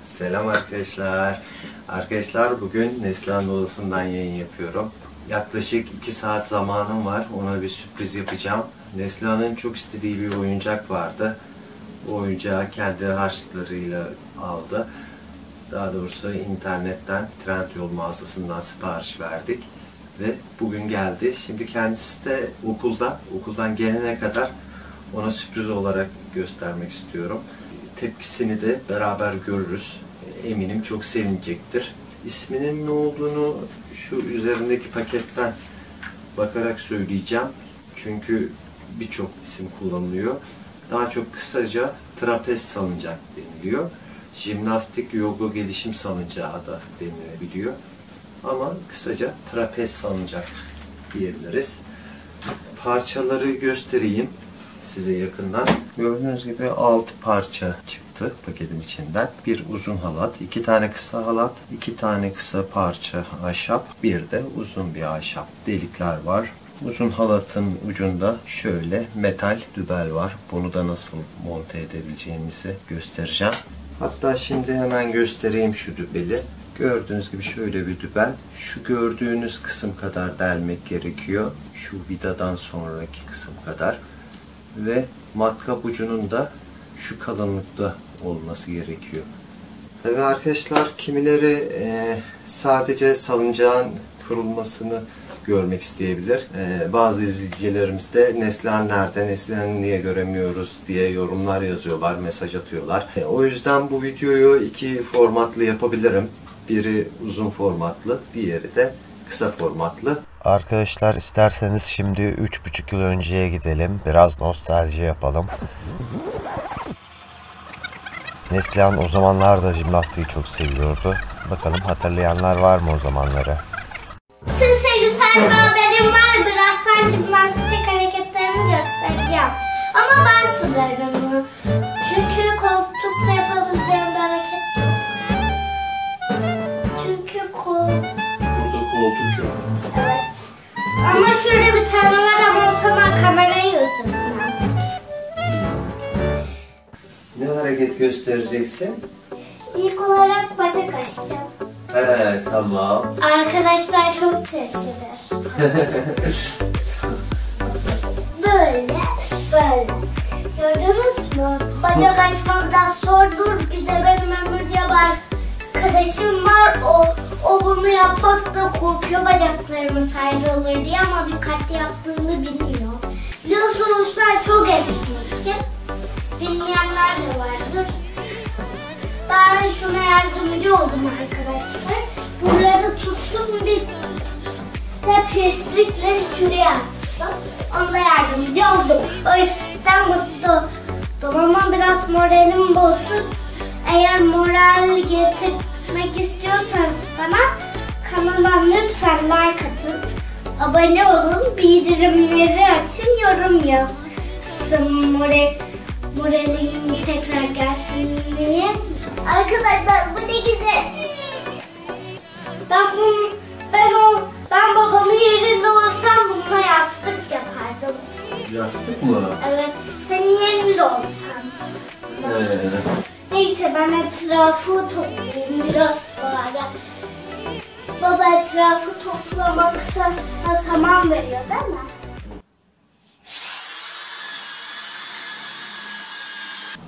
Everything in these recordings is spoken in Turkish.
Selam arkadaşlar. Arkadaşlar bugün Neslihan odasından yayın yapıyorum. Yaklaşık 2 saat zamanım var. Ona bir sürpriz yapacağım. Neslihan'ın çok istediği bir oyuncak vardı. Bu oyuncağı kendi harçlıklarıyla aldı. Daha doğrusu internetten, Trendyol mağazasından sipariş verdik. Ve bugün geldi. Şimdi kendisi de okulda. Okuldan gelene kadar ona sürpriz olarak göstermek istiyorum. Tepkisini de beraber görürüz. Eminim çok sevinecektir. İsminin ne olduğunu şu üzerindeki paketten bakarak söyleyeceğim. Çünkü birçok isim kullanılıyor. Daha çok kısaca trapez salıncak deniliyor. Jimnastik yoga gelişim salıncağı da denilebiliyor. Ama kısaca trapez salıncak diyebiliriz. Parçaları göstereyim size yakından. Gördüğünüz gibi 6 parça çıktı paketin içinden. Bir uzun halat, 2 tane kısa halat, 2 tane kısa parça ahşap, bir de uzun bir ahşap. Delikler var. Uzun halatın ucunda şöyle metal dübel var. Bunu da nasıl monte edebileceğinizi göstereceğim. Hatta şimdi hemen göstereyim şu dübeli. Gördüğünüz gibi şöyle bir dübel. Şu gördüğünüz kısım kadar delmek gerekiyor. Şu vidadan sonraki kısım kadar. Ve matkap ucunun da şu kalınlıkta olması gerekiyor. Tabii arkadaşlar kimileri sadece salıncağın kurulmasını görmek isteyebilir. Bazı izleyicilerimiz de Neslihan nerede, Neslihan'ı niye göremiyoruz diye yorumlar yazıyorlar, mesaj atıyorlar. O yüzden bu videoyu 2 formatlı yapabilirim. Biri uzun formatlı, diğeri de kısa formatlı. Arkadaşlar isterseniz şimdi 3,5 yıl önceye gidelim. Biraz nostalji yapalım. Neslihan o zamanlar da jimnastiği çok seviyordu. Bakalım hatırlayanlar var mı o zamanları? Size güzel bir haberim var. Birazdan jimnastik hareketlerimi göstereceğim. Ama ben sırlarım. Çünkü koltukta yapabileceğim bir hareket yok. Çünkü Burada koltuk yok. Evet. Ama şurada bir tane var ama o zaman kamerayı göstereceğim. Ne hareket göstereceksin? İlk olarak bacak açacağım. Tamam. Arkadaşlar çok şaşırır. Böyle. Gördünüz mü? Bacak açmam biraz zordur. Bir de benim Ömürce var. Arkadaşım var. O bunu yapmakta korkuyor bacaklarımız ayrılır diye ama dikkatli yaptığını bilmiyor. Biliyorsunuz ben çok esnekim. Bilmeyenler de vardır. Ben şuna yardımcı oldum arkadaşlar. Buraları tuttum, bir de pislikleri şuraya attım. Onda yardımcı oldum. O yüzden mutlu oldum ama biraz moralim bozuk. Eğer moral getirmek istiyorsanız bana kanalıma lütfen like atın. Abone olun, bildirimleri açın, yorum yazın. Moralim tekrar gelsin diye. Arkadaşlar bu ne güzel. Ben babamın yerinde olsam bununla yastık yapardım. Yastık mı? Evet, senin yerinde olsam. Neyse ben etrafı toplayayım biraz bari. Baba etrafı toplamaksa zaman veriyor değil mi?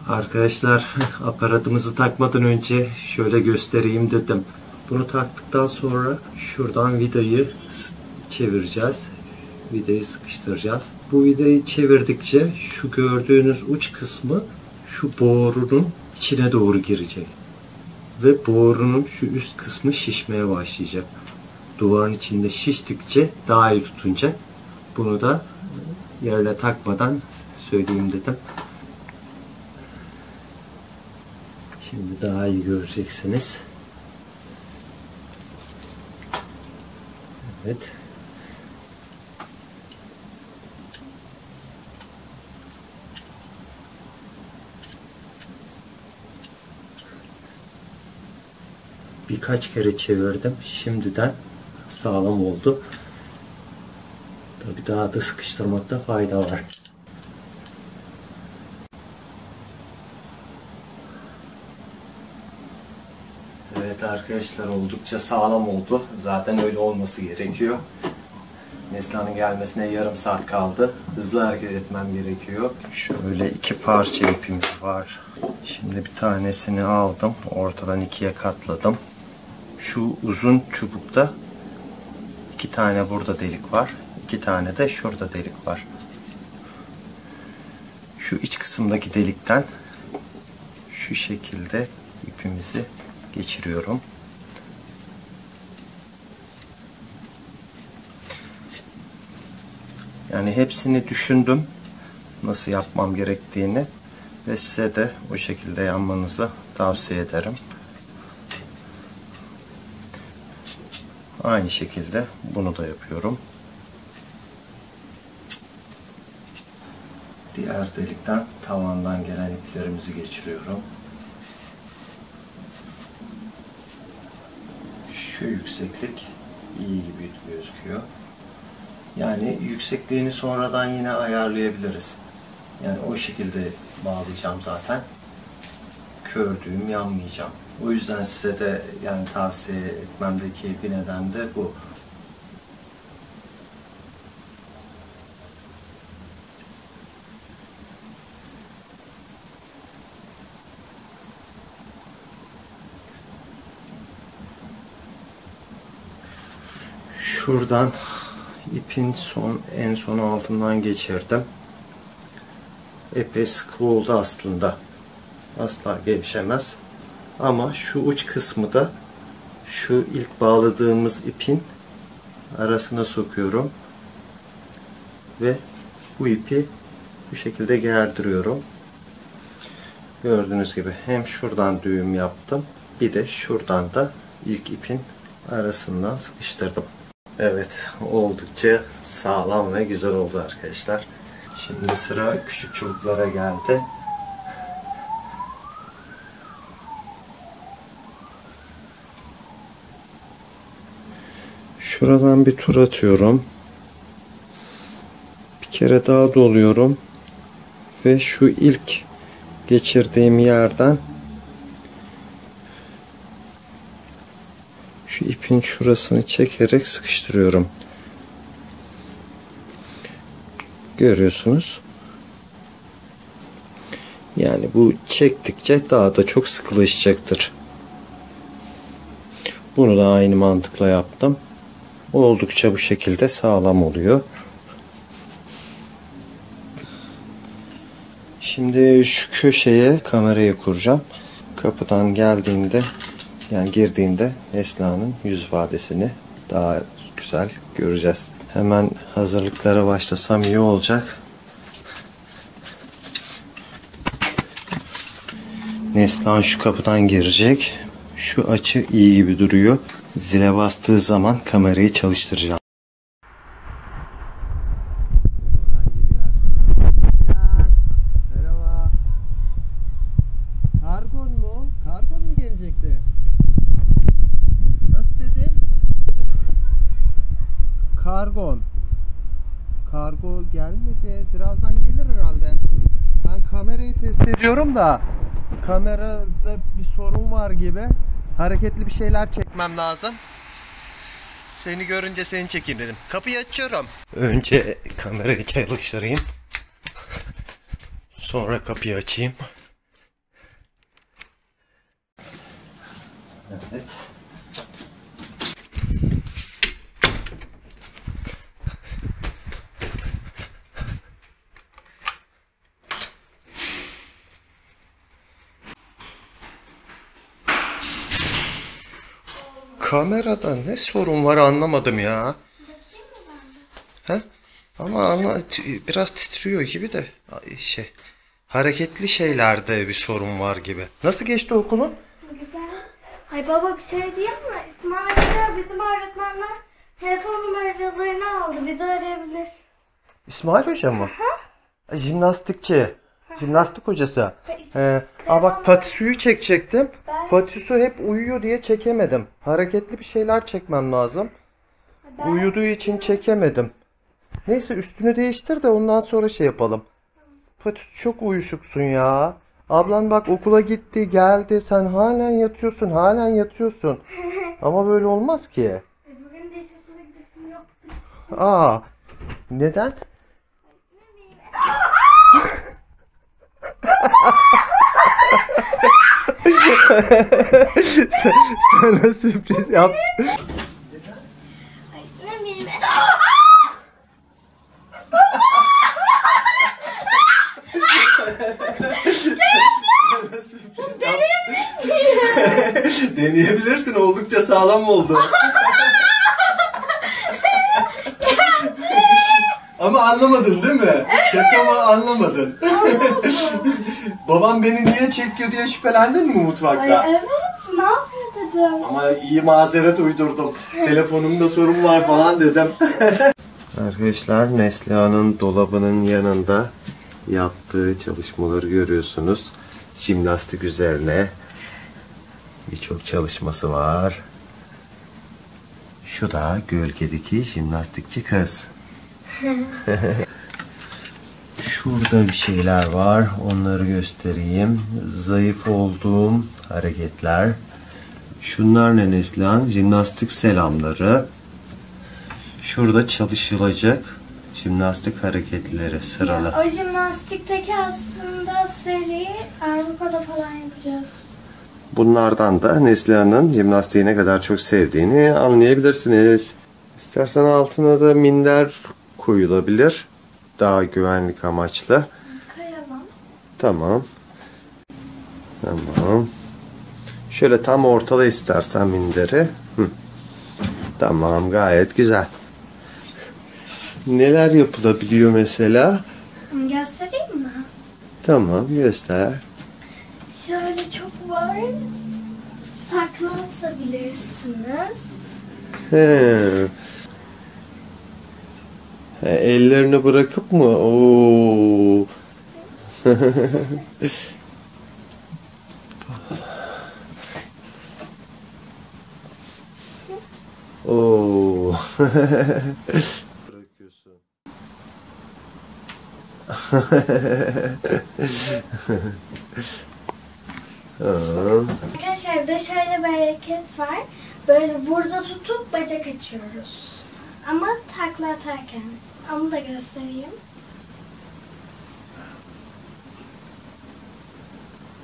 Arkadaşlar aparatımızı takmadan önce şöyle göstereyim dedim. Bunu taktıktan sonra şuradan vidayı çevireceğiz. Vidayı sıkıştıracağız. Bu vidayı çevirdikçe şu gördüğünüz uç kısmı şu borunun içine doğru girecek. Ve borunun şu üst kısmı şişmeye başlayacak. Duvarın içinde şiştikçe daha iyi tutunacak. Bunu da yerine takmadan söyleyeyim dedim. Şimdi daha iyi göreceksiniz. Evet. Birkaç kere çevirdim. Şimdiden sağlam oldu. Tabii daha da sıkıştırmakta fayda var. Evet arkadaşlar, oldukça sağlam oldu. Zaten öyle olması gerekiyor. Neslihan'ın gelmesine yarım saat kaldı. Hızlı hareket etmem gerekiyor. Şöyle 2 parça ipimiz var. Şimdi bir tanesini aldım. Ortadan 2'ye katladım. Şu uzun çubukta 2 tane burada delik var. 2 tane de şurada delik var. Şu iç kısımdaki delikten şu şekilde ipimizi geçiriyorum. Yani hepsini düşündüm nasıl yapmam gerektiğini ve size de o şekilde yapmanızı tavsiye ederim. Aynı şekilde bunu da yapıyorum. Diğer delikten tavandan gelen iplerimizi geçiriyorum. Şu yükseklik iyi gibi gözüküyor. Yani yüksekliğini sonradan yine ayarlayabiliriz. Yani o şekilde bağlayacağım zaten. Kördüğüm yanmayacağım. O yüzden size de yani tavsiye etmemdeki bir neden de bu. Şuradan ipin en son altından geçirdim. Epey sıkı oldu aslında. Asla gevşemez. Ama şu uç kısmı da şu ilk bağladığımız ipin arasına sokuyorum. Ve bu ipi bu şekilde gerdiriyorum. Gördüğünüz gibi hem şuradan düğüm yaptım. Bir de şuradan da ilk ipin arasından sıkıştırdım. Evet, oldukça sağlam ve güzel oldu arkadaşlar. Şimdi sıra küçük çubuklara geldi. Şuradan bir tur atıyorum. Bir kere daha doluyorum. Ve şu ilk geçirdiğim yerden şu ipin şurasını çekerek sıkıştırıyorum. Görüyorsunuz. Yani bu çektikçe daha da çok sıkılaşacaktır. Bunu da aynı mantıkla yaptım. Oldukça bu şekilde sağlam oluyor. Şimdi şu köşeye kamerayı kuracağım. Kapıdan geldiğinde, yani girdiğinde Neslihan'ın yüz ifadesini daha güzel göreceğiz. Hemen hazırlıklara başlasam iyi olacak. Neslihan şu kapıdan girecek. Şu açı iyi gibi duruyor. Zile bastığı zaman kamerayı çalıştıracağım. Merhaba. Kargon mu? Kargon mu gelecekti? Nasıl dedin? Kargon. Kargo gelmedi. Birazdan gelir herhalde. Ben kamerayı test ediyorum da kamerada bir sorun var gibi. Hareketli bir şeyler çekmem lazım. Seni görünce seni çekeyim dedim. Kapıyı açıyorum. Önce kamerayı çalıştırayım. Sonra kapıyı açayım. Evet. Kamerada ne sorun var anlamadım ya. He? Ama biraz titriyor gibi de hareketli şeylerde bir sorun var gibi. Nasıl geçti okulun? Güzel. Ay baba bir şey diyeyim mi? İsmail'e bizim öğretmenler telefon numaralarını aldı. Bizi arayabilir. İsmail Hoca mı? Jimnastikçi. Jimnastik hocası. Bak Patisu'yu çekecektim. Patisu hep uyuyor diye çekemedim. Hareketli bir şeyler çekmem lazım. Uyuduğu için çekemedim. Neyse üstünü değiştir de ondan sonra şey yapalım. Patisu çok uyuşuksun ya. Ablan bak okula gitti, geldi. Sen halen yatıyorsun, halen yatıyorsun. Ama böyle olmaz ki. Bugün de hiç okula gidesim yok. Aa, neden? Sana sürpriz yap. Ne bileyim. Deneyebilirsin. Oldukça sağlam oldu. Ama anlamadın değil mi? Şaka mı anlamadın? Babam beni niye çekiyor diye şüphelendin mi mutfakta? Ay evet, ne yapıyor dedim. Ama iyi mazeret uydurdum. Telefonumda sorun var falan dedim. Arkadaşlar, Neslihan'ın dolabının yanında yaptığı çalışmaları görüyorsunuz. Jimnastik üzerine birçok çalışması var. Şu da gölgedeki jimnastikçi kız. Şurada bir şeyler var. Onları göstereyim. Zayıf olduğum hareketler. Şunlar ne Neslihan? Jimnastik selamları. Şurada çalışılacak jimnastik hareketleri sıralı. O jimnastikteki aslında seri Avrupa'da falan yapacağız. Bunlardan da Neslihan'ın jimnastiği ne kadar çok sevdiğini anlayabilirsiniz. İstersen altına da minder koyulabilir. Daha güvenlik amaçlı. Kayalım. Tamam. Tamam. Şöyle tam ortada istersen minderi. Hı. Tamam, gayet güzel. Neler yapılabiliyor mesela? Göstereyim mi? Tamam, göster. Şöyle çok var. Saklatabilirsiniz. He. Ellerini bırakıp mı? Oo. Oo. Bırakıyorsun. Arkadaşlar bir de şöyle bir hareket var. Böyle burada tutup bacak açıyoruz. Ama takla atarken. Onu da göstereyim.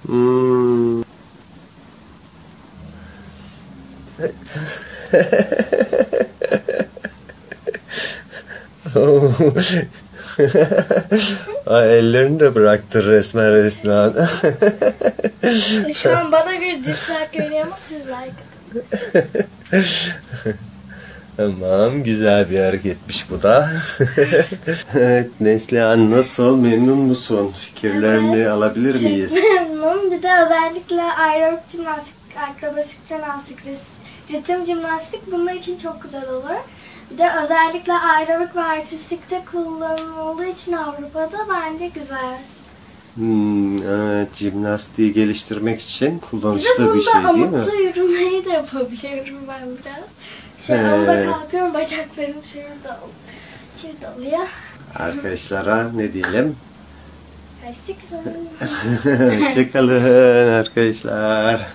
Hmm. Ay, ellerini de bıraktı resmen Neslihan. Şu an bana bir dislike görüyor ama siz like atın. Tamam, güzel bir hareketmiş bu da. Evet, Neslihan, nasıl, memnun musun? Fikirlerini Evet, alabilir miyiz? Çok memnun. Bir de özellikle aerobik jimnastik, akrobasik jimnastik, ritim jimnastik bunlar için çok güzel olur. Bir de özellikle aerobik ve artistikte kullanıldığı için Avrupa'da bence güzel. Evet, jimnastiği geliştirmek için Bir de kullanışlı bir bunda şey değil mi? amutta yürümeyi de yapabiliyorum ben biraz. Onda kalkıyorum, bacaklarım şurada oluyor. Arkadaşlara ne diyelim? Hoşçakalın. Hoşçakalın arkadaşlar.